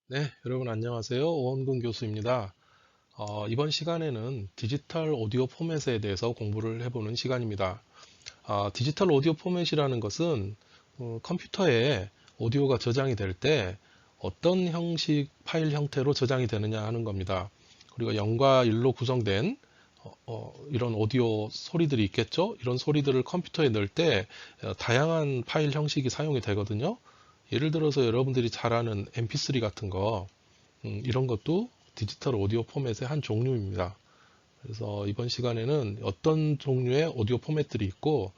네, 여러분 안녕하세요. 오원근 교수입니다. 이번 시간에는 디지털 오디오 포맷에 대해서 공부를 해보는 시간입니다. 디지털 오디오 포맷이라는 것은 컴퓨터에 오디오가 저장이 될 때 어떤 형식 파일 형태로 저장이 되느냐 하는 겁니다. 그리고 0과 1로 구성된 이런 오디오 소리들이 있겠죠? 이런 소리들을 컴퓨터에 넣을 때 다양한 파일 형식이 사용이 되거든요. 예를 들어서 여러분들이 잘 아는 MP3 같은 거 이런 것도 디지털 오디오 포맷의 한 종류입니다. 그래서 이번 시간에는 어떤 종류의 오디오 포맷들이 있고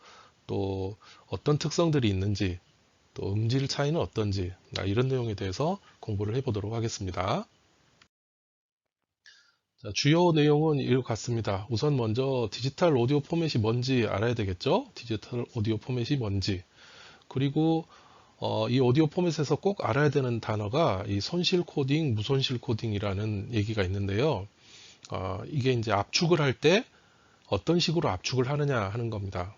또 어떤 특성들이 있는지 또 음질 차이는 어떤지 이런 내용에 대해서 공부를 해보도록 하겠습니다. 자, 주요 내용은 이와 같습니다. 우선 먼저 디지털 오디오 포맷이 뭔지 알아야 되겠죠? 디지털 오디오 포맷이 뭔지. 그리고 이 오디오 포맷에서 꼭 알아야 되는 단어가 이 손실 코딩, 무손실 코딩이라는 얘기가 있는데요. 이게 이제 압축을 할 때 어떤 식으로 압축을 하느냐 하는 겁니다.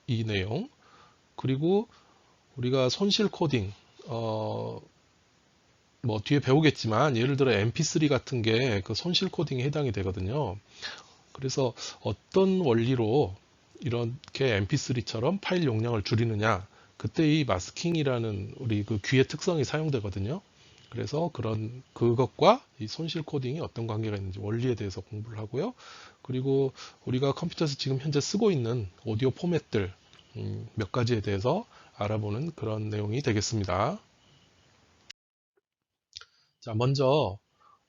이 내용. 그리고 우리가 손실 코딩, 뭐 뒤에 배우겠지만 예를 들어 MP3 같은 게 그 손실 코딩에 해당이 되거든요. 그래서 어떤 원리로 이렇게 MP3처럼 파일 용량을 줄이느냐. 그때 이 마스킹이라는 우리 그 귀의 특성이 사용되거든요. 그래서 그것과 이 손실 코딩이 어떤 관계가 있는지 원리에 대해서 공부를 하고요. 그리고 우리가 컴퓨터에서 지금 현재 쓰고 있는 오디오 포맷들 몇 가지에 대해서 알아보는 그런 내용이 되겠습니다. 자, 먼저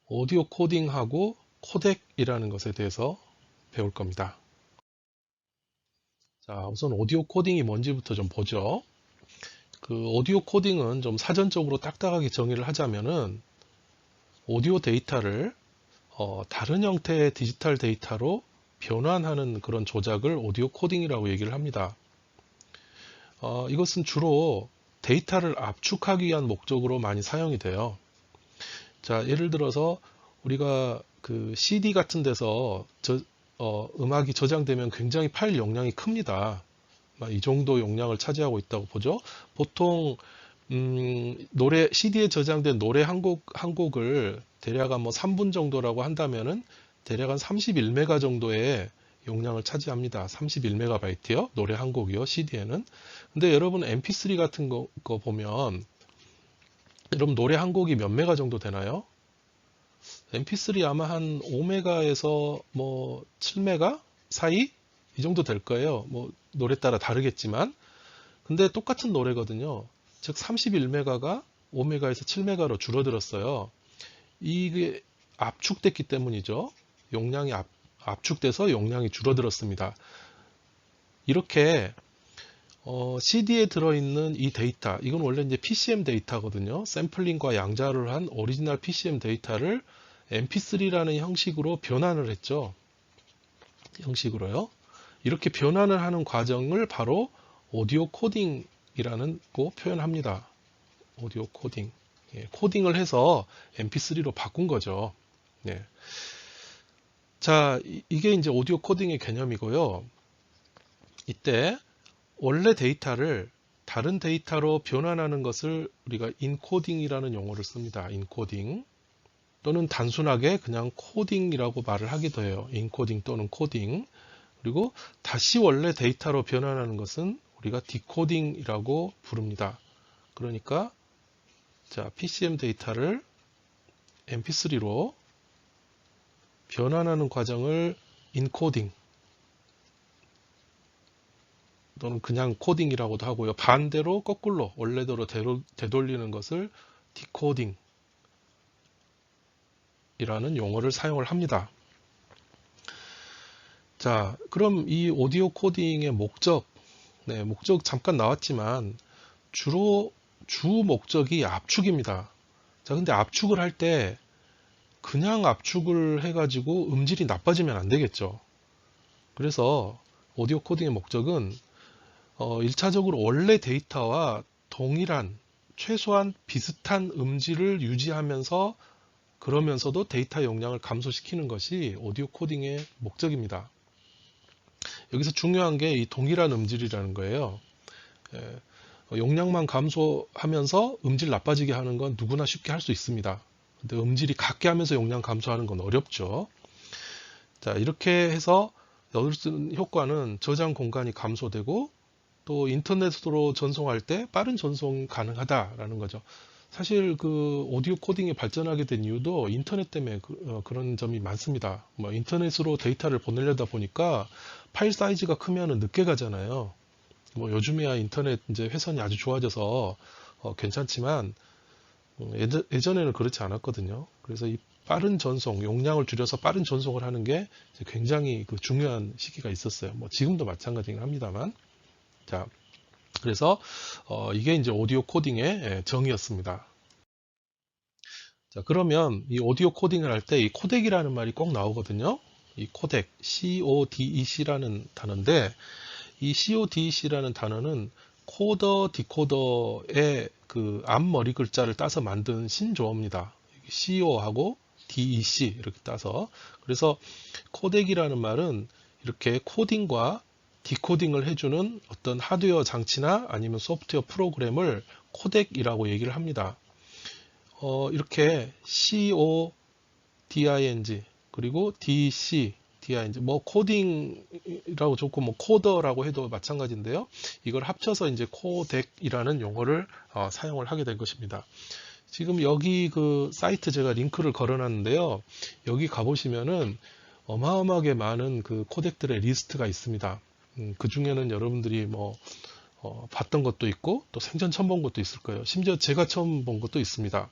오디오 코딩하고 코덱이라는 것에 대해서 배울 겁니다. 자, 우선 오디오 코딩이 뭔지부터 좀 보죠. 그 오디오 코딩은 좀 사전적으로 딱딱하게 정의를 하자면은 오디오 데이터를 다른 형태의 디지털 데이터로 변환하는 그런 조작을 오디오 코딩이라고 얘기를 합니다. 이것은 주로 데이터를 압축하기 위한 목적으로 많이 사용이 돼요. 자, 예를 들어서 우리가 그 CD 같은 데서 음악이 저장되면 굉장히 파일 용량이 큽니다. 이 정도 용량을 차지하고 있다고 보죠. 보통 CD에 저장된 노래 한 곡을 대략 한 뭐 3분 정도라고 한다면은 대략 한 31메가 정도의 용량을 차지합니다. 31메가바이트요. 노래 한 곡이요. CD에는. 근데 여러분 MP3 같은 거 보면 여러분 노래 한 곡이 몇 메가 정도 되나요? MP3 아마 한 5메가에서 뭐 7메가 사이? 이 정도 될 거예요. 뭐 노래 따라 다르겠지만. 근데 똑같은 노래거든요. 즉 31메가가 5메가에서 7메가로 줄어들었어요. 이게 압축됐기 때문이죠. 용량이 압축돼서 용량이 줄어들었습니다. 이렇게 CD에 들어있는 이 데이터, 이건 원래 이제 PCM 데이터거든요. 샘플링과 양자를 한 오리지널 PCM 데이터를 MP3라는 형식으로 변환을 했죠. 형식으로요. 이렇게 변환을 하는 과정을 바로 오디오 코딩이라는 거 표현합니다. 오디오 코딩. 예, 코딩을 해서 MP3로 바꾼 거죠. 예. 자, 이게 이제 오디오 코딩의 개념이고요. 이때 원래 데이터를 다른 데이터로 변환하는 것을 우리가 인코딩이라는 용어를 씁니다. 인코딩. 또는 단순하게 그냥 코딩이라고 말을 하기도 해요. 인코딩 또는 코딩. 그리고 다시 원래 데이터로 변환하는 것은 우리가 디코딩이라고 부릅니다. 그러니까 자, PCM 데이터를 MP3로 변환하는 과정을 인코딩 또는 그냥 코딩이라고도 하고요. 반대로 거꾸로 원래대로 되돌리는 것을 디코딩이라는 용어를 사용을 합니다. 자, 그럼 이 오디오 코딩의 목적, 네, 목적 잠깐 나왔지만 주 목적이 압축입니다. 자, 근데 압축을 할 때 그냥 압축을 해가지고 음질이 나빠지면 안 되겠죠. 그래서 오디오 코딩의 목적은 1차적으로 원래 데이터와 동일한 최소한 비슷한 음질을 유지하면서 그러면서도 데이터 용량을 감소시키는 것이 오디오 코딩의 목적입니다. 여기서 중요한 게 이 동일한 음질이라는 거예요. 예, 용량만 감소하면서 음질 나빠지게 하는 건 누구나 쉽게 할 수 있습니다. 근데 음질이 같게 하면서 용량 감소하는 건 어렵죠. 자, 이렇게 해서 얻을 수 있는 효과는 저장 공간이 감소되고 또 인터넷으로 전송할 때 빠른 전송 가능하다라는 거죠. 사실 그 오디오 코딩이 발전하게 된 이유도 인터넷 때문에 그런 점이 많습니다. 뭐 인터넷으로 데이터를 보내려다 보니까 파일 사이즈가 크면은 늦게 가잖아요. 뭐 요즘에야 인터넷 이제 회선이 아주 좋아져서 괜찮지만 예전에는 그렇지 않았거든요. 그래서 이 빠른 전송, 용량을 줄여서 빠른 전송을 하는 게 굉장히 그 중요한 시기가 있었어요. 뭐 지금도 마찬가지긴 합니다만. 자, 그래서 이게 이제 오디오 코딩의 정의였습니다. 자, 그러면 이 오디오 코딩을 할 때 이 코덱이라는 말이 꼭 나오거든요. 이 코덱, CODEC라는 단어인데 이 CODEC라는 단어는 코더, 디코더의 그 앞머리 글자를 따서 만든 신조어입니다. CO하고 DEC 이렇게 따서. 그래서 코덱이라는 말은 이렇게 코딩과 디코딩을 해주는 어떤 하드웨어 장치나 아니면 소프트웨어 프로그램을 코덱이라고 얘기를 합니다. 이렇게 CODING 그리고 DEC DING 뭐 코딩이라고 좋고 뭐 코더라고 해도 마찬가지인데요. 이걸 합쳐서 이제 코덱이라는 용어를 사용을 하게 된 것입니다. 지금 여기 그 사이트 제가 링크를 걸어놨는데요. 여기 가보시면은 어마어마하게 많은 그 코덱들의 리스트가 있습니다. 그 중에는 여러분들이 뭐 봤던 것도 있고 또 생전 처음 본 것도 있을 거예요. 심지어 제가 처음 본 것도 있습니다.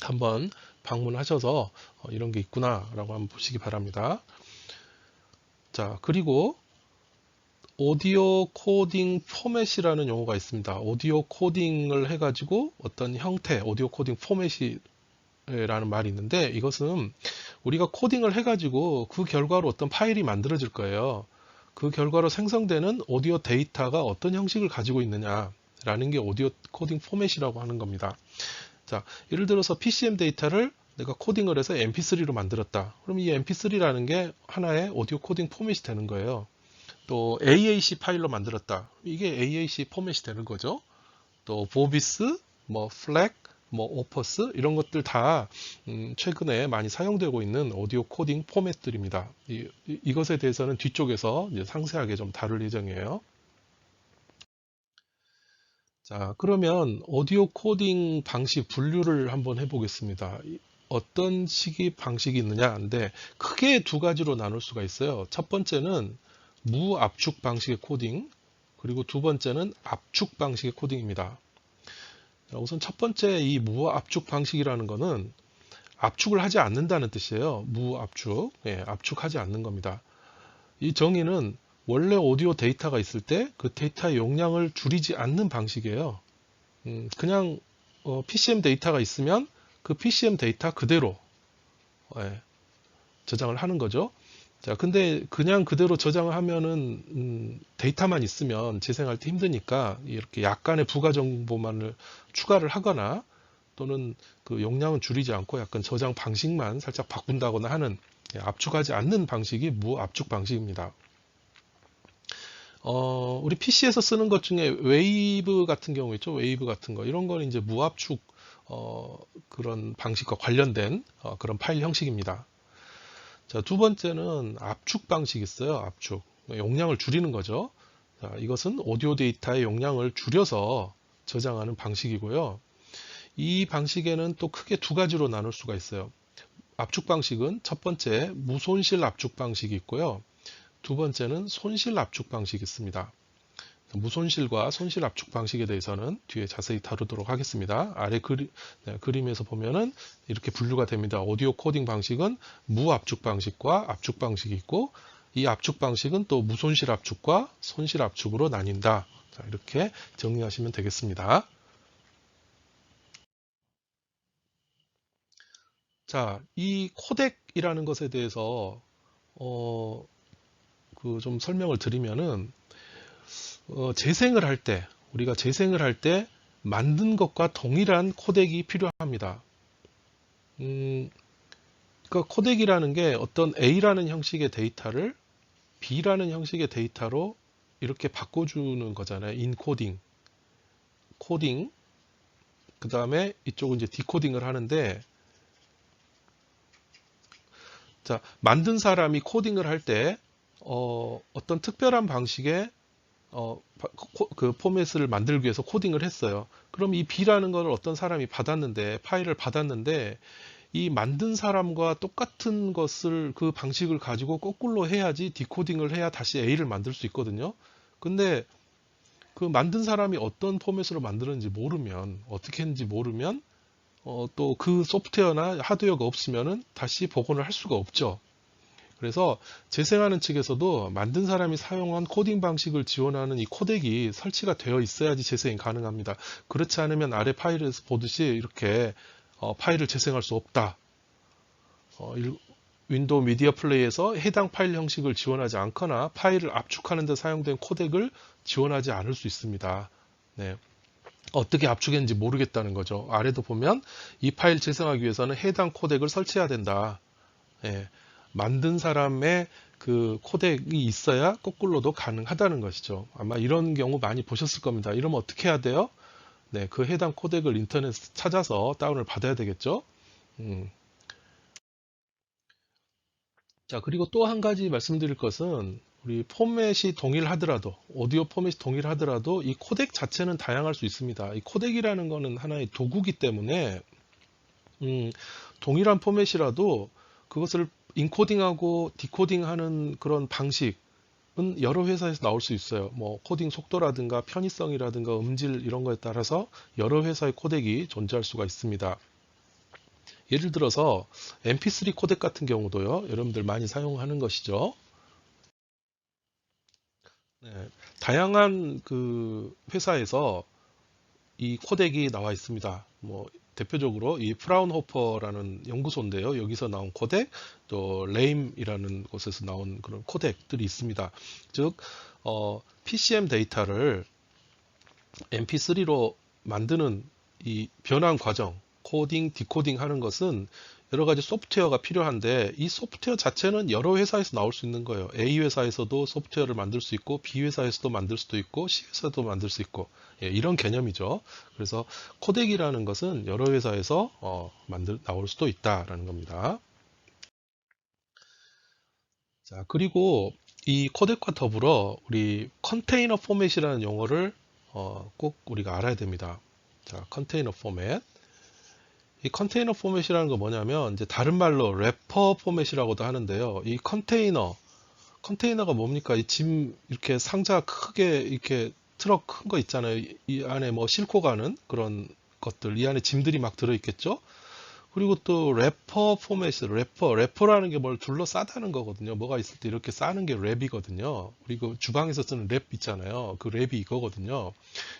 한번 방문하셔서 이런 게 있구나 라고 한번 보시기 바랍니다. 자, 그리고 오디오 코딩 포맷이라는 용어가 있습니다. 오디오 코딩을 해가지고 어떤 형태, 오디오 코딩 포맷이라는 말이 있는데 이것은 우리가 코딩을 해가지고 그 결과로 어떤 파일이 만들어질 거예요. 그 결과로 생성되는 오디오 데이터가 어떤 형식을 가지고 있느냐라는 게 오디오 코딩 포맷이라고 하는 겁니다. 자, 예를 들어서 PCM 데이터를 내가 코딩을 해서 MP3로 만들었다. 그럼 이 MP3라는 게 하나의 오디오 코딩 포맷이 되는 거예요. 또 AAC 파일로 만들었다. 이게 AAC 포맷이 되는 거죠. 또 보비스, 뭐 플렉, 뭐 오퍼스 이런 것들 다 최근에 많이 사용되고 있는 오디오 코딩 포맷들입니다. 이것에 대해서는 뒤쪽에서 이제 상세하게 좀 다룰 예정이에요. 자, 그러면 오디오 코딩 방식 분류를 한번 해보겠습니다. 어떤 식의 방식이 있느냐인데 크게 두 가지로 나눌 수가 있어요. 첫 번째는 무압축 방식의 코딩, 그리고 두 번째는 압축 방식의 코딩입니다. 자, 우선 첫 번째 이 무압축 방식이라는 거는 압축을 하지 않는다는 뜻이에요. 무압축, 압축하지 않는 겁니다. 이 정의는 원래 오디오 데이터가 있을 때 그 데이터의 용량을 줄이지 않는 방식이에요. 그냥 PCM 데이터가 있으면 그 PCM 데이터 그대로 저장을 하는 거죠. 자, 근데 그냥 그대로 저장을 하면은 데이터만 있으면 재생할 때 힘드니까 이렇게 약간의 부가 정보만을 추가를 하거나 또는 그 용량은 줄이지 않고 약간 저장 방식만 살짝 바꾼다거나 하는 압축하지 않는 방식이 무압축 방식입니다. 우리 PC에서 쓰는 것 중에 웨이브 같은 경우 있죠. 웨이브 같은 거. 이런 거는 이제 무압축, 그런 방식과 관련된 그런 파일 형식입니다. 자, 두 번째는 압축 방식이 있어요. 압축. 용량을 줄이는 거죠. 자, 이것은 오디오 데이터의 용량을 줄여서 저장하는 방식이고요. 이 방식에는 또 크게 두 가지로 나눌 수가 있어요. 압축 방식은 첫 번째 무손실 압축 방식이 있고요. 두 번째는 손실 압축 방식이 있습니다. 무손실과 손실 압축 방식에 대해서는 뒤에 자세히 다루도록 하겠습니다. 아래 그림에서 보면은 이렇게 분류가 됩니다. 오디오 코딩 방식은 무압축 방식과 압축 방식이 있고 이 압축 방식은 또 무손실 압축과 손실 압축으로 나뉜다. 자, 이렇게 정리하시면 되겠습니다. 자, 이 코덱이라는 것에 대해서 그 좀 설명을 드리면은 재생을 할 때, 우리가 재생을 할 때 만든 것과 동일한 코덱이 필요합니다. 그러니까 코덱이라는 게 어떤 A라는 형식의 데이터를 B라는 형식의 데이터로 이렇게 바꿔주는 거잖아요. 인코딩. 코딩, 그 다음에 이쪽은 이제 디코딩을 하는데, 자, 만든 사람이 코딩을 할 때, 어떤 특별한 방식의 그 포맷을 만들기 위해서 코딩을 했어요. 그럼 이 B라는 걸 어떤 사람이 받았는데, 파일을 받았는데, 이 만든 사람과 똑같은 것을, 그 방식을 가지고 거꾸로 해야지 디코딩을 해야 다시 A를 만들 수 있거든요. 근데 그 만든 사람이 어떤 포맷으로 만드는지 모르면, 어떻게 했는지 모르면, 또 그 소프트웨어나 하드웨어가 없으면은 다시 복원을 할 수가 없죠. 그래서 재생하는 측에서도 만든 사람이 사용한 코딩 방식을 지원하는 이 코덱이 설치가 되어 있어야지 재생이 가능합니다. 그렇지 않으면 아래 파일에서 보듯이 이렇게 파일을 재생할 수 없다. 윈도우 미디어 플레이에서 해당 파일 형식을 지원하지 않거나 파일을 압축하는 데 사용된 코덱을 지원하지 않을 수 있습니다. 네. 어떻게 압축했는지 모르겠다는 거죠. 아래도 보면 이 파일 재생하기 위해서는 해당 코덱을 설치해야 된다. 예. 만든 사람의 그 코덱이 있어야 거꾸로도 가능하다는 것이죠. 아마 이런 경우 많이 보셨을 겁니다. 이러면 어떻게 해야 돼요? 네, 그 해당 코덱을 인터넷에서 찾아서 다운을 받아야 되겠죠. 자, 그리고 또 한 가지 말씀드릴 것은 우리 포맷이 동일하더라도, 오디오 포맷이 동일하더라도 이 코덱 자체는 다양할 수 있습니다. 이 코덱이라는 거는 하나의 도구기 때문에 동일한 포맷이라도 그것을 인코딩하고 디코딩하는 그런 방식은 여러 회사에서 나올 수 있어요. 뭐 코딩 속도라든가 편의성이라든가 음질 이런 거에 따라서 여러 회사의 코덱이 존재할 수가 있습니다. 예를 들어서 MP3 코덱 같은 경우도요. 여러분들 많이 사용하는 것이죠. 네, 다양한 그 회사에서 이 코덱이 나와 있습니다. 뭐 대표적으로 이 프라운호퍼라는 연구소인데요. 여기서 나온 코덱, 또 레임이라는 곳에서 나온 그런 코덱들이 있습니다. 즉 PCM 데이터를 MP3로 만드는 이 변환 과정, 코딩, 디코딩 하는 것은 여러 가지 소프트웨어가 필요한데 이 소프트웨어 자체는 여러 회사에서 나올 수 있는 거예요. A 회사에서도 소프트웨어를 만들 수 있고 B 회사에서도 만들 수도 있고 C 회사도 만들 수 있고 이런 개념이죠. 그래서 코덱이라는 것은 여러 회사에서 나올 수도 있다라는 겁니다. 자, 그리고 이 코덱과 더불어 우리 컨테이너 포맷이라는 용어를 꼭 우리가 알아야 됩니다. 자, 컨테이너 포맷. 이 컨테이너 포맷이라는 거 뭐냐면 이제 다른 말로 래퍼 포맷이라고도 하는데요. 이 컨테이너가 뭡니까? 이 짐 이렇게 상자 크게 이렇게 트럭 큰 거 있잖아요. 이 안에 뭐 싣고 가는 그런 것들, 이 안에 짐들이 막 들어 있겠죠? 그리고 또 래퍼 포맷이 래퍼라는 게 뭘 둘러싸다는 거거든요. 뭐가 있을 때 이렇게 싸는 게 랩이거든요. 그리고 주방에서 쓰는 랩 있잖아요. 그 랩이 이거거든요.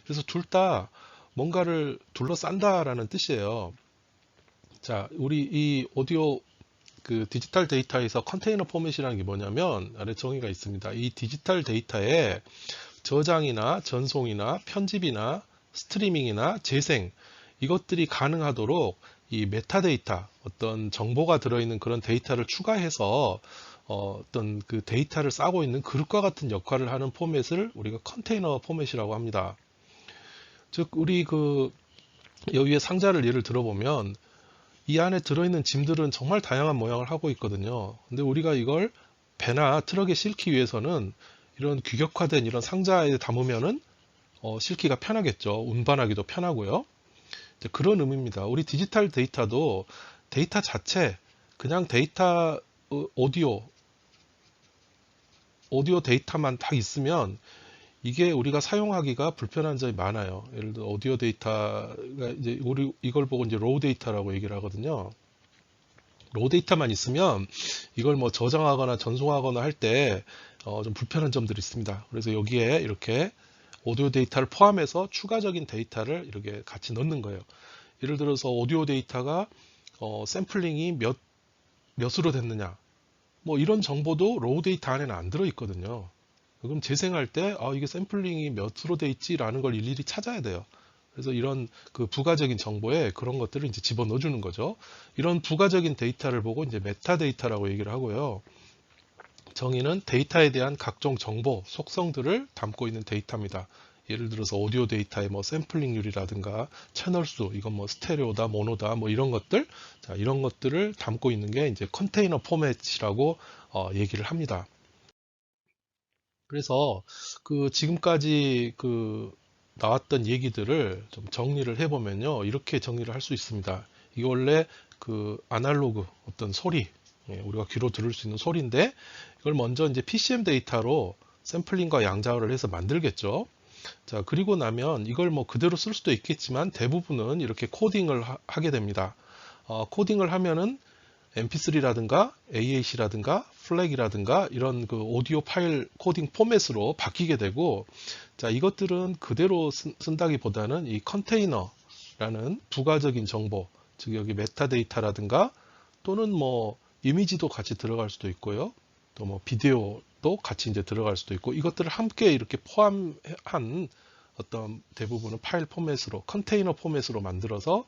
그래서 둘 다 뭔가를 둘러싼다라는 뜻이에요. 자, 우리 이 오디오 그 디지털 데이터에서 컨테이너 포맷이라는 게 뭐냐면 아래 정의가 있습니다. 이 디지털 데이터에 저장이나 전송이나 편집이나 스트리밍이나 재생 이것들이 가능하도록 이 메타데이터 어떤 정보가 들어있는 그런 데이터를 추가해서 어떤 그 데이터를 싸고 있는 그릇과 같은 역할을 하는 포맷을 우리가 컨테이너 포맷이라고 합니다. 즉 우리 그 여기에 상자를 예를 들어보면 이 안에 들어있는 짐들은 정말 다양한 모양을 하고 있거든요. 근데 우리가 이걸 배나 트럭에 싣기 위해서는 이런 규격화된 이런 상자에 담으면은 싣기가 편하겠죠. 운반하기도 편하고요. 그런 의미입니다. 우리 디지털 데이터도 데이터 자체, 그냥 데이터 오디오 데이터만 딱 있으면 이게 우리가 사용하기가 불편한 점이 많아요. 예를 들어 오디오 데이터가 이제 우리 이걸 보고 이제 로우 데이터라고 얘기를 하거든요. 로우 데이터만 있으면 이걸 뭐 저장하거나 전송하거나 할 때 좀 불편한 점들이 있습니다. 그래서 여기에 이렇게 오디오 데이터를 포함해서 추가적인 데이터를 이렇게 같이 넣는 거예요. 예를 들어서 오디오 데이터가 샘플링이 몇으로 됐느냐 뭐 이런 정보도 로우 데이터 안에는 안 들어 있거든요. 그럼 재생할 때 이게 샘플링이 몇으로 돼 있지라는 걸 일일이 찾아야 돼요. 그래서 이런 그 부가적인 정보에 그런 것들을 이제 집어넣어 주는 거죠. 이런 부가적인 데이터를 보고 이제 메타데이터라고 얘기를 하고요. 정의는 데이터에 대한 각종 정보, 속성들을 담고 있는 데이터입니다. 예를 들어서 오디오 데이터의 뭐 샘플링률이라든가 채널 수, 이건 뭐 스테레오다, 모노다, 뭐 이런 것들, 자, 이런 것들을 담고 있는 게 이제 컨테이너 포맷이라고 얘기를 합니다. 그래서 그 지금까지 그 나왔던 얘기들을 좀 정리를 해보면요, 이렇게 정리를 할 수 있습니다. 이게 원래 그 아날로그 어떤 소리, 우리가 귀로 들을 수 있는 소리인데, 이걸 먼저 이제 PCM 데이터로 샘플링과 양자를 해서 만들겠죠. 자, 그리고 나면 이걸 뭐 그대로 쓸 수도 있겠지만 대부분은 이렇게 코딩을 하게 됩니다. 코딩을 하면은 mp3라든가 AAC라든가 플렉이라든가 이런 그 오디오 파일 코딩 포맷으로 바뀌게 되고, 자, 이것들은 그대로 쓴다기보다는 이 컨테이너라는 부가적인 정보, 즉 여기 메타데이터라든가 또는 뭐 이미지도 같이 들어갈 수도 있고요. 또 뭐 비디오도 같이 이제 들어갈 수도 있고, 이것들을 함께 이렇게 포함한 어떤 대부분은 파일 포맷으로 컨테이너 포맷으로 만들어서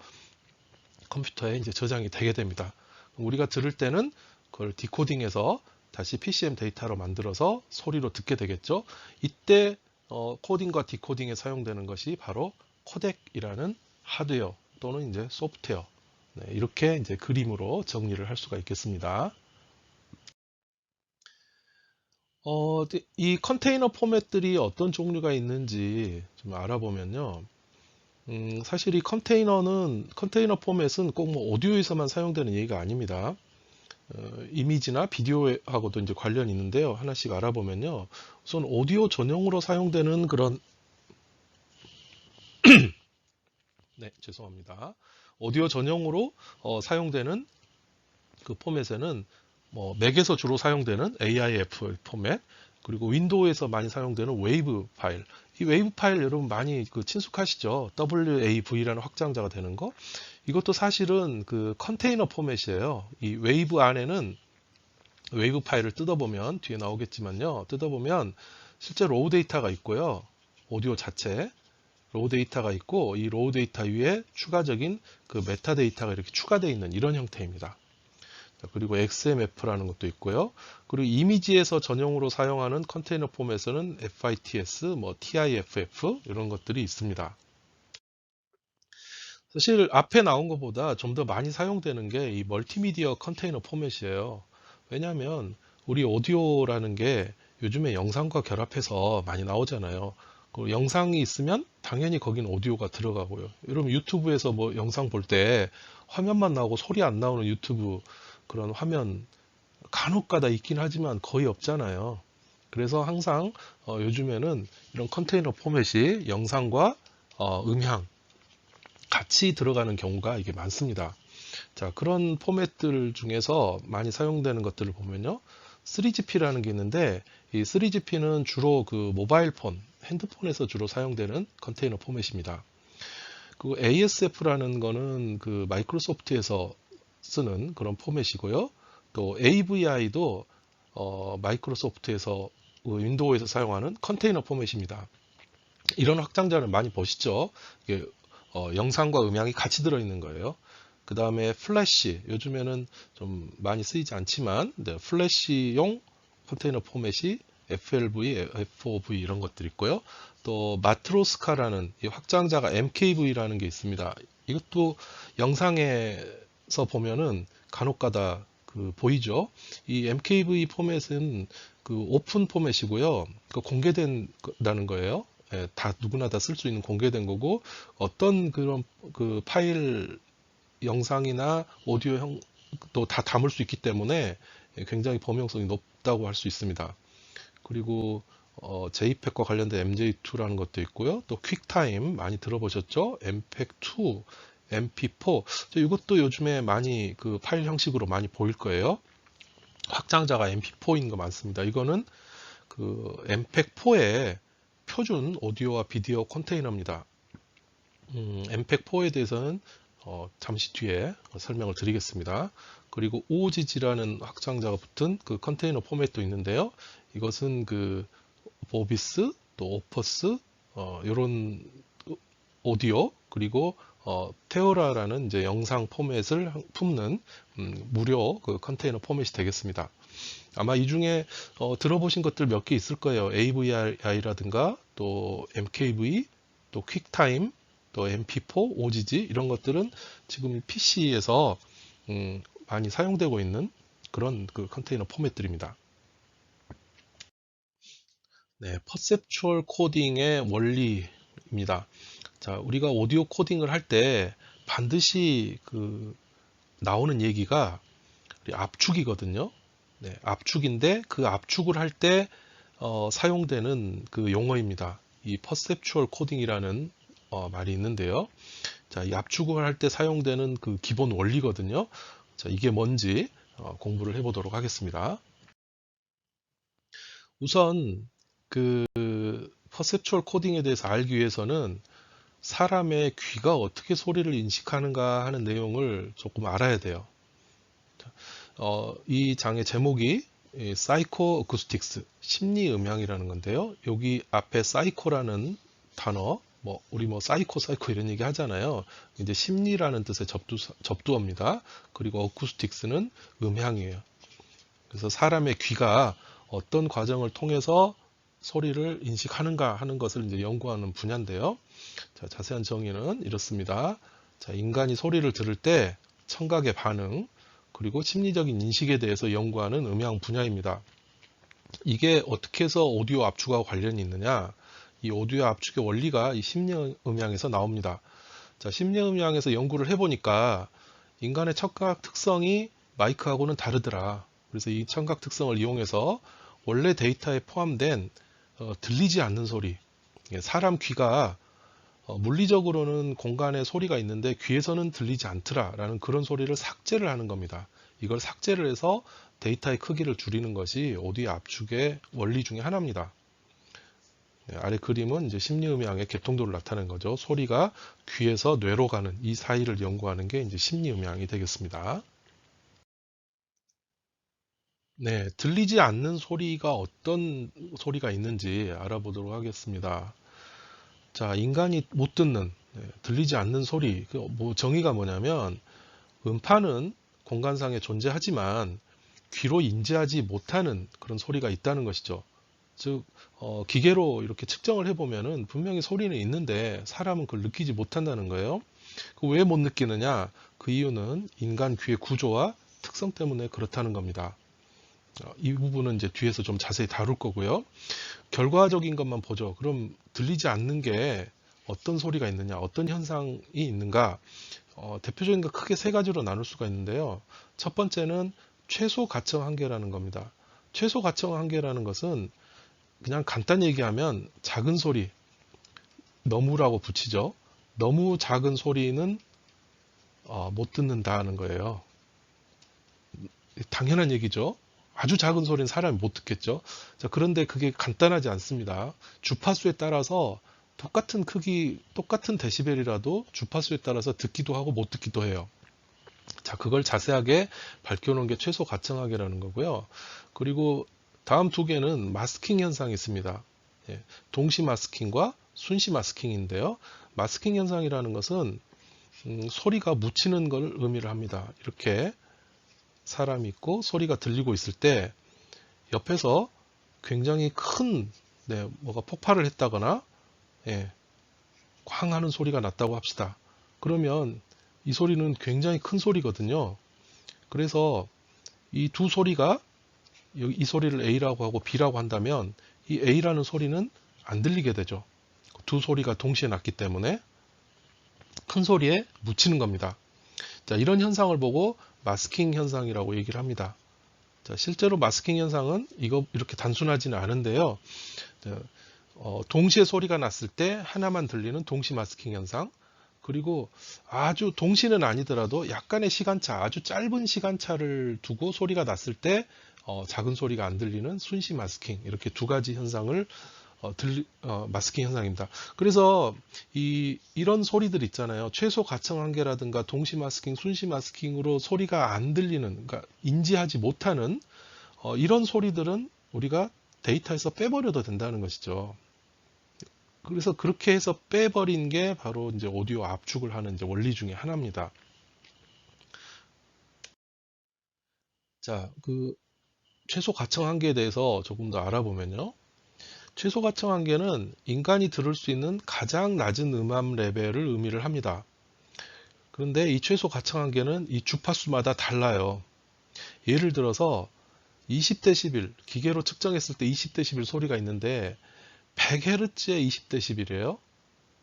컴퓨터에 이제 저장이 되게 됩니다. 우리가 들을 때는 그걸 디코딩해서 다시 PCM 데이터로 만들어서 소리로 듣게 되겠죠. 이때 코딩과 디코딩에 사용되는 것이 바로 코덱이라는 하드웨어 또는 이제 소프트웨어. 네, 이렇게 이제 그림으로 정리를 할 수가 있겠습니다. 이 컨테이너 포맷들이 어떤 종류가 있는지 좀 알아보면요. 사실 이 컨테이너 포맷은 꼭 뭐 오디오에서만 사용되는 얘기가 아닙니다. 이미지나 비디오하고도 이제 관련이 있는데요. 하나씩 알아보면요. 우선 오디오 전용으로 사용되는 그런, 네, 죄송합니다. 오디오 전용으로 사용되는 그 포맷에는 뭐 맥에서 주로 사용되는 AIF 포맷, 그리고 윈도우에서 많이 사용되는 웨이브 파일. 이 웨이브 파일 여러분 많이 그 친숙하시죠? WAV라는 확장자가 되는 거. 이것도 사실은 그 컨테이너 포맷이에요. 이 웨이브 안에는 웨이브 파일을 뜯어보면 뒤에 나오겠지만요. 뜯어보면 실제 로우 데이터가 있고요. 오디오 자체 로우 데이터가 있고, 이 로우 데이터 위에 추가적인 그 메타 데이터가 이렇게 추가되어 있는 이런 형태입니다. 그리고 XMF라는 것도 있고요. 그리고 이미지에서 전용으로 사용하는 컨테이너 포맷에는 FITS, 뭐 TIFF 이런 것들이 있습니다. 사실 앞에 나온 것보다 좀 더 많이 사용되는 게 이 멀티미디어 컨테이너 포맷이에요. 왜냐하면 우리 오디오라는 게 요즘에 영상과 결합해서 많이 나오잖아요. 그 영상이 있으면 당연히 거긴 오디오가 들어가고요. 여러분 유튜브에서 뭐 영상 볼 때 화면만 나오고 소리 안 나오는 유튜브 그런 화면 간혹가다 있긴 하지만 거의 없잖아요. 그래서 항상 요즘에는 이런 컨테이너 포맷이 영상과 음향 같이 들어가는 경우가 이게 많습니다. 자, 그런 포맷들 중에서 많이 사용되는 것들을 보면요. 3GP라는 게 있는데, 이 3GP는 주로 그 모바일 폰, 핸드폰에서 주로 사용되는 컨테이너 포맷입니다. 그 ASF라는 거는 그 마이크로소프트에서 쓰는 그런 포맷이고요. 또 AVI도 마이크로소프트에서 윈도우에서 사용하는 컨테이너 포맷입니다. 이런 확장자를 많이 보시죠. 이게, 영상과 음향이 같이 들어있는 거예요. 그 다음에 플래시, 요즘에는 좀 많이 쓰이지 않지만 플래시용 컨테이너 포맷이 FLV, FOV 이런 것들이 있고요. 또 마트로스카라는 이 확장자가 MKV라는 게 있습니다. 이것도 영상에서 보면은 간혹가다 그 보이죠. 이 MKV 포맷은 그 오픈 포맷이고요. 그 공개된다는 거예요. 예, 다 누구나 다 쓸 수 있는 공개된 거고, 어떤 그런 그 파일 영상이나 오디오 형도 다 담을 수 있기 때문에 굉장히 범용성이 높다고 할 수 있습니다. 그리고 JPEG과 관련된 MJ2라는 것도 있고요. 또 퀵타임 많이 들어보셨죠? MPEG2, MP4. 이것도 요즘에 많이 그 파일 형식으로 많이 보일 거예요. 확장자가 MP4인 거 많습니다. 이거는 그 MPEG4의 표준 오디오와 비디오 컨테이너입니다. MPEG4에 대해서는 잠시 뒤에 설명을 드리겠습니다. 그리고 OOGG라는 확장자가 붙은 그 컨테이너 포맷도 있는데요. 이것은 그 보비스, 또 오퍼스, 이런 오디오, 그리고 테오라라는 이제 영상 포맷을 품는 무료 그 컨테이너 포맷이 되겠습니다. 아마 이 중에 들어보신 것들 몇 개 있을 거예요. AVI라든가 또 MKV, 또 퀵타임, 또 MP4, OGG 이런 것들은 지금 PC에서 많이 사용되고 있는 그런 그 컨테이너 포맷들입니다. 네, 퍼셉추얼 코딩의 원리입니다. 자, 우리가 오디오 코딩을 할 때 반드시 그 나오는 얘기가 압축이거든요. 네, 압축인데 그 압축을 할 때 사용되는 그 용어입니다. 이 퍼셉추얼 코딩이라는 말이 있는데요. 자, 이 압축을 할 때 사용되는 그 기본 원리거든요. 자, 이게 뭔지 공부를 해보도록 하겠습니다. 우선 그 퍼셉추얼 코딩에 대해서 알기 위해서는 사람의 귀가 어떻게 소리를 인식하는가 하는 내용을 조금 알아야 돼요. 이 장의 제목이 사이코 어쿠스틱스, 심리 음향이라는 건데요. 여기 앞에 사이코라는 단어, 우리 사이코 이런 얘기 하잖아요. 이제 심리라는 뜻의 접두어입니다. 그리고 어쿠스틱스는 음향이에요. 그래서 사람의 귀가 어떤 과정을 통해서 소리를 인식하는가 하는 것을 이제 연구하는 분야인데요. 자, 자세한 정의는 이렇습니다. 자, 인간이 소리를 들을 때 청각의 반응, 그리고 심리적인 인식에 대해서 연구하는 음향 분야입니다. 이게 어떻게 해서 오디오 압축하고 관련이 있느냐? 이 오디오 압축의 원리가 이 심리 음향에서 나옵니다. 자, 심리 음향에서 연구를 해보니까 인간의 청각 특성이 마이크하고는 다르더라. 그래서 이 청각 특성을 이용해서 원래 데이터에 포함된 들리지 않는 소리, 사람 귀가 물리적으로는 공간에 소리가 있는데 귀에서는 들리지 않더라라는 그런 소리를 삭제를 하는 겁니다. 이걸 삭제를 해서 데이터의 크기를 줄이는 것이 오디오 압축의 원리 중에 하나입니다. 네, 아래 그림은 이제 심리음향의 개통도를 나타내는 거죠. 소리가 귀에서 뇌로 가는 이 사이를 연구하는 게 이제 심리음향이 되겠습니다. 네, 들리지 않는 소리가 어떤 소리가 있는지 알아보도록 하겠습니다. 자, 인간이 못 듣는, 들리지 않는 소리, 정의가 뭐냐면, 음파는 공간상에 존재하지만 귀로 인지하지 못하는 그런 소리가 있다는 것이죠. 즉, 기계로 이렇게 측정을 해보면은 분명히 소리는 있는데 사람은 그걸 느끼지 못한다는 거예요. 왜 못 느끼느냐? 그 이유는 인간 귀의 구조와 특성 때문에 그렇다는 겁니다. 이 부분은 이제 뒤에서 좀 자세히 다룰 거고요. 결과적인 것만 보죠. 그럼 들리지 않는 게 어떤 소리가 있느냐, 어떤 현상이 있는가? 대표적인 거 크게 세 가지로 나눌 수가 있는데요. 첫 번째는 최소 가청 한계라는 겁니다. 최소 가청 한계라는 것은 그냥 간단히 얘기하면 작은 소리, 너무라고 붙이죠. 너무 작은 소리는 못 듣는다는 거예요. 당연한 얘기죠. 아주 작은 소리는 사람이 못 듣겠죠. 자, 그런데 그게 간단하지 않습니다. 주파수에 따라서 똑같은 크기, 똑같은 데시벨이라도 주파수에 따라서 듣기도 하고 못 듣기도 해요. 자, 그걸 자세하게 밝혀놓은 게 최소 가청하게라는 거고요. 그리고 다음 두 개는 마스킹 현상이 있습니다. 예, 동시 마스킹과 순시 마스킹인데요. 마스킹 현상이라는 것은 소리가 묻히는 걸 의미를 합니다. 이렇게 사람이 있고 소리가 들리고 있을 때 옆에서 굉장히 큰 뭐가 폭발을 했다거나 쾅 하는 소리가 났다고 합시다. 그러면 이 소리는 굉장히 큰 소리거든요. 그래서 이 두 소리가 이 소리를 A라고 하고 B라고 한다면 이 A라는 소리는 안 들리게 되죠. 두 소리가 동시에 났기 때문에 큰 소리에 묻히는 겁니다. 자, 이런 현상을 보고 마스킹 현상이라고 얘기를 합니다. 자, 실제로 마스킹 현상은 이렇게 단순하지는 않은데요. 동시에 소리가 났을 때 하나만 들리는 동시 마스킹 현상, 그리고 아주 동시는 아니더라도 약간의 시간차, 아주 짧은 시간차를 두고 소리가 났을 때 작은 소리가 안 들리는 순시 마스킹, 이렇게 두 가지 현상을 마스킹 현상입니다. 그래서 이런 소리들 있잖아요. 최소 가청 한계라든가 동시 마스킹, 순시 마스킹으로 소리가 안 들리는, 그러니까 인지하지 못하는 이런 소리들은 우리가 데이터에서 빼버려도 된다는 것이죠. 그래서 그렇게 해서 빼버린 게 바로 이제 오디오 압축을 하는 이제 원리 중에 하나입니다. 자, 그 최소 가청 한계에 대해서 조금 더 알아보면요. 최소 가청 한계는 인간이 들을 수 있는 가장 낮은 음압 레벨을 의미를 합니다. 그런데 이 최소 가청 한계는 이 주파수마다 달라요. 예를 들어서 20dB, 기계로 측정했을 때 20dB 소리가 있는데 100Hz의 20dB이에요.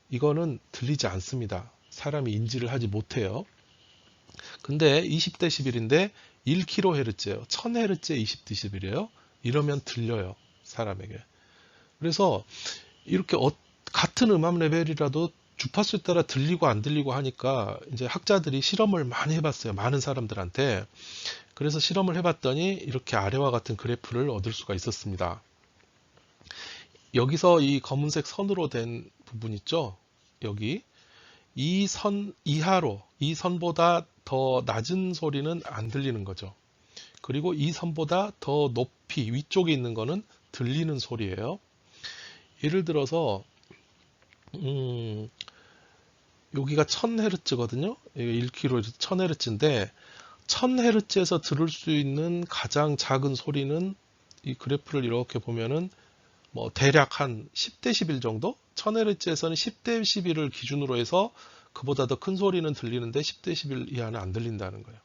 이거는 들리지 않습니다. 사람이 인지를 하지 못해요. 근데 20dB인데 1kHz예요. 1000Hz의 20dB이에요. 이러면 들려요. 사람에게. 그래서 이렇게 같은 음압 레벨이라도 주파수에 따라 들리고 안 들리고 하니까 이제 학자들이 실험을 많이 해봤어요. 많은 사람들한테. 그래서 실험을 해봤더니 이렇게 아래와 같은 그래프를 얻을 수가 있었습니다. 여기서 이 검은색 선으로 된 부분 있죠? 여기. 이 선 이하로, 이 선보다 더 낮은 소리는 안 들리는 거죠. 그리고 이 선보다 더 높이 위쪽에 있는 거는 들리는 소리예요. 예를 들어서 여기가 1000Hz거든요. 1kHz 1000Hz인데 1000Hz에서 들을 수 있는 가장 작은 소리는 이 그래프를 이렇게 보면은 뭐 대략 한 10dB 정도? 1000Hz에서는 10dB를 기준으로 해서 그보다 더 큰 소리는 들리는데 10dB 이하는 안 들린다는 거예요.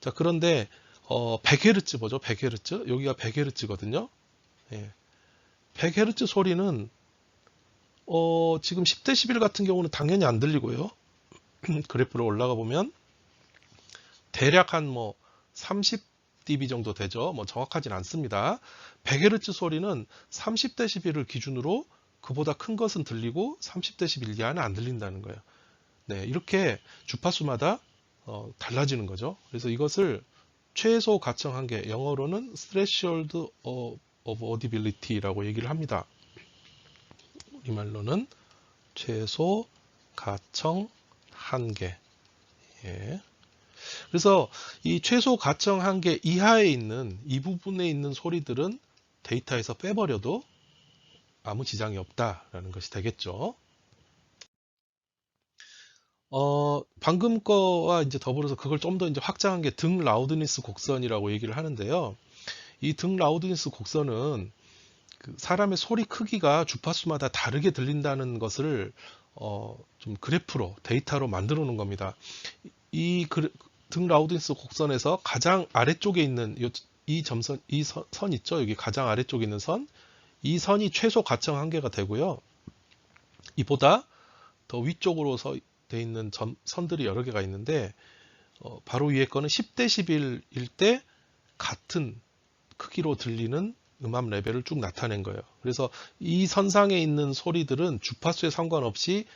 자, 그런데 100Hz 보죠. 100Hz. 여기가 100Hz거든요. 예. 100Hz 소리는 지금 10dB 같은 경우는 당연히 안 들리고요. 그래프로 올라가 보면 대략 한 뭐 30dB 정도 되죠. 뭐 정확하진 않습니다. 100Hz 소리는 30dB를 기준으로 그보다 큰 것은 들리고 30dB 이하는 안 들린다는 거예요. 네, 이렇게 주파수마다 달라지는 거죠. 그래서 이것을 최소 가청 한계, 영어로는 threshold of audibility라고 얘기를 합니다. 우리말로는 최소 가청 한계. 예. 그래서 이 최소 가청 한계 이하에 있는 이 부분에 있는 소리들은 데이터에서 빼버려도 아무 지장이 없다라는 것이 되겠죠. 방금 거와 이제 더불어서 그걸 좀 더 이제 확장한 게 등 라우드니스 곡선이라고 얘기를 하는데요. 이 등 라우드니스 곡선은 그 사람의 소리 크기가 주파수마다 다르게 들린다는 것을 좀 그래프로 데이터로 만들어 놓은 겁니다. 등 라우드니스 곡선에서 가장 아래쪽에 있는 이 점선, 선 있죠? 여기 가장 아래쪽에 있는 선, 이 선이 최소 가청 한계가 되고요. 이보다 더 위쪽으로 돼 있는 선들이 여러 개가 있는데 바로 위에 거는 10dB일 때 같은 크기로 들리는 음압 레벨을 쭉 나타낸 거예요. 그래서 이 선상에 있는 소리들은 주파수에 상관없이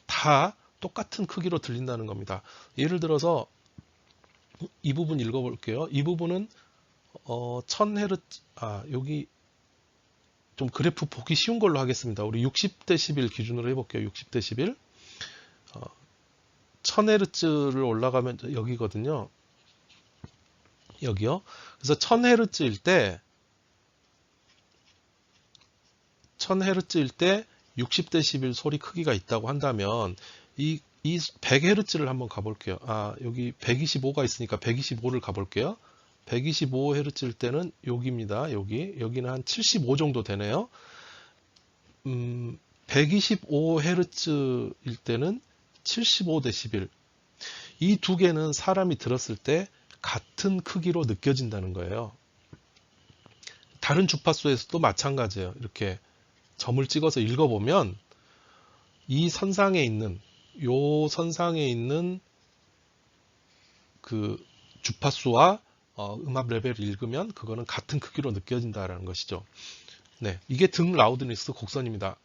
다 똑같은 크기로 들린다는 겁니다. 예를 들어서 이 부분 읽어볼게요. 이 부분은 1000Hz, 여기 좀 그래프 보기 쉬운 걸로 하겠습니다. 우리 60dB 기준으로 해볼게요. 60dB. 1000Hz를 올라가면 여기거든요. 여기요. 그래서 1000Hz일 때 60dB 소리 크기가 있다고 한다면 이 100Hz를 한번 가볼게요. 여기 125가 있으니까 125를 가볼게요. 125Hz일 때는 여기입니다. 여기는 한 75 정도 되네요. 125Hz일 때는 75dB. 이 두 개는 사람이 들었을 때 같은 크기로 느껴진다는 거예요. 다른 주파수에서도 마찬가지예요. 이렇게 점을 찍어서 읽어보면 이 선상에 있는 그 주파수와 음압 레벨을 읽으면 그거는 같은 크기로 느껴진다라는 것이죠. 네, 이게 등 라우드니스 곡선입니다.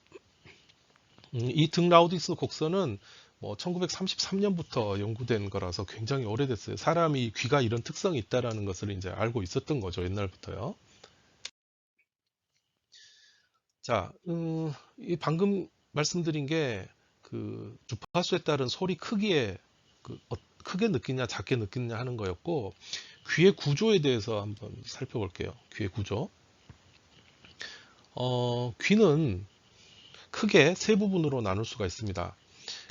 이 등 라우드니스 곡선은 뭐 1933년부터 연구된 거라서 굉장히 오래됐어요. 사람이 귀가 이런 특성이 있다라는 것을 이제 알고 있었던 거죠. 옛날부터요. 자, 이 방금 말씀드린 게 그 주파수에 따른 소리 크기에 크게 느끼냐 작게 느끼냐 하는 거였고, 귀의 구조에 대해서 한번 살펴볼게요. 귀의 구조. 귀는 크게 세 부분으로 나눌 수가 있습니다.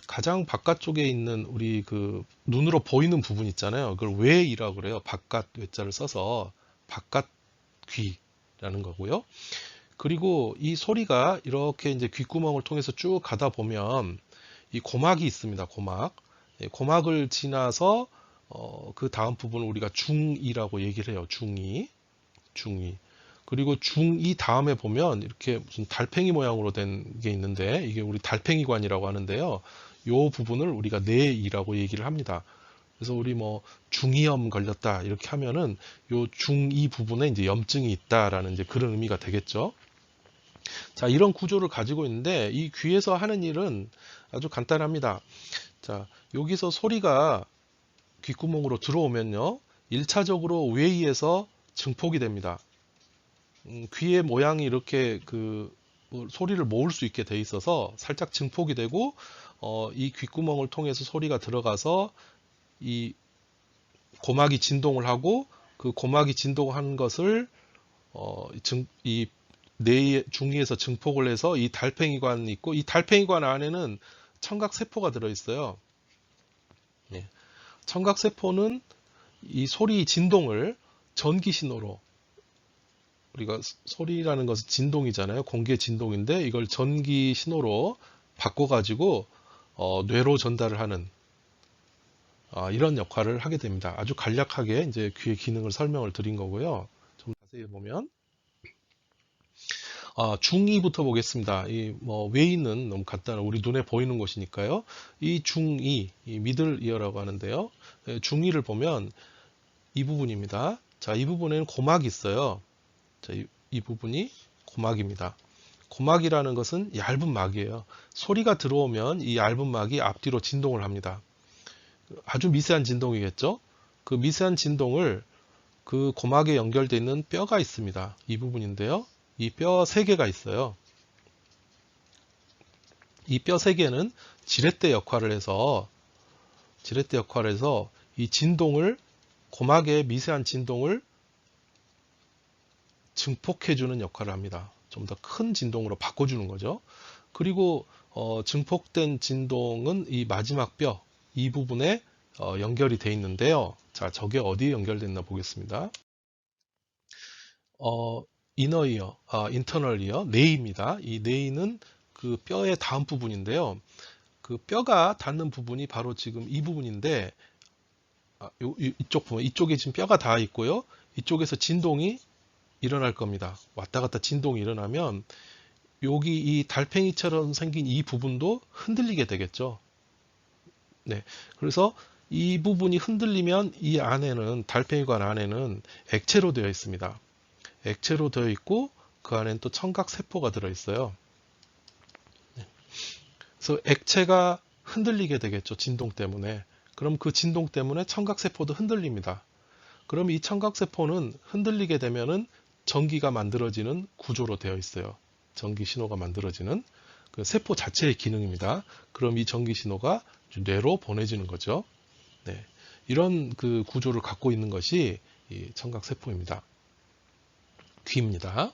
가장 바깥쪽에 있는 우리 그 눈으로 보이는 부분 있잖아요. 그걸 외이라고 그래요. 바깥 외자를 써서 바깥 귀라는 거고요. 그리고 이 소리가 이렇게 이제 귓구멍을 통해서 쭉 가다 보면 이 고막이 있습니다. 고막. 예, 고막을 지나서 그 다음 부분을 우리가 중이라고 얘기를 해요. 중이. 중이. 그리고 중이 다음에 보면 이렇게 무슨 달팽이 모양으로 된 게 있는데 이게 우리 달팽이관이라고 하는데요. 요 부분을 우리가 뇌이라고 얘기를 합니다. 그래서 우리 뭐 중이염 걸렸다 이렇게 하면은 요 중이 부분에 이제 염증이 있다라는 이제 그런 의미가 되겠죠. 자, 이런 구조를 가지고 있는데 이 귀에서 하는 일은 아주 간단합니다. 자, 여기서 소리가 귓구멍으로 들어오면요. 1차적으로 외이에서 증폭이 됩니다. 귀의 모양이 이렇게 뭐 소리를 모을 수 있게 돼 있어서 살짝 증폭이 되고 이 귓구멍을 통해서 소리가 들어가서 이 고막이 진동을 하고 그 고막이 진동하는 것을 이 뇌의 중위에서 증폭을 해서 이 달팽이관이 있고 이 달팽이관 안에는 청각세포가 들어있어요. 예. 청각세포는 이 소리 진동을 전기신호로 우리가 소리라는 것은 진동이잖아요. 공기의 진동인데 이걸 전기신호로 바꿔가지고 뇌로 전달을 하는 이런 역할을 하게 됩니다. 아주 간략하게 이제 귀의 기능을 설명을 드린 거고요. 좀 자세히 보면 중이부터 보겠습니다. 이 뭐 외이는 너무 간단한 우리 눈에 보이는 것이니까요. 이 중이, 이 미들 이어라고 하는데요. 중이를 보면 이 부분입니다. 자, 이 부분에는 고막이 있어요. 자, 이 부분이 고막입니다. 고막이라는 것은 얇은 막이에요. 소리가 들어오면 이 얇은 막이 앞뒤로 진동을 합니다. 아주 미세한 진동이겠죠? 그 미세한 진동을 그 고막에 연결되어 있는 뼈가 있습니다. 이 부분인데요. 이 뼈 3개가 있어요. 이 뼈 3개는 지렛대 역할을 해서 이 진동을 고막의 미세한 진동을 증폭해주는 역할을 합니다. 좀 더 큰 진동으로 바꿔주는 거죠. 그리고 증폭된 진동은 이 마지막 뼈, 이 부분에 연결이 되어 있는데요. 자, 저게 어디에 연결됐나 보겠습니다. 이너이어, 인터널 이어, 뇌입니다. 이 뇌는 그 뼈의 다음 부분인데요. 그 뼈가 닿는 부분이 바로 지금 이 부분인데, 이쪽 부분, 이쪽에 지금 뼈가 닿아 있고요. 이쪽에서 진동이 일어날 겁니다. 왔다 갔다 진동이 일어나면 여기 이 달팽이처럼 생긴 이 부분도 흔들리게 되겠죠. 네. 그래서 이 부분이 흔들리면 이 안에는 달팽이관 안에는 액체로 되어 있습니다. 액체로 되어 있고 그 안에는 또 청각세포가 들어 있어요. 그래서 액체가 흔들리게 되겠죠. 진동 때문에. 그럼 그 진동 때문에 청각세포도 흔들립니다. 그럼 이 청각세포는 흔들리게 되면은 전기가 만들어지는 구조로 되어 있어요. 전기 신호가 만들어지는 그 세포 자체의 기능입니다. 그럼 이 전기 신호가 뇌로 보내지는 거죠. 네. 이런 그 구조를 갖고 있는 것이 이 청각세포입니다. 귀입니다.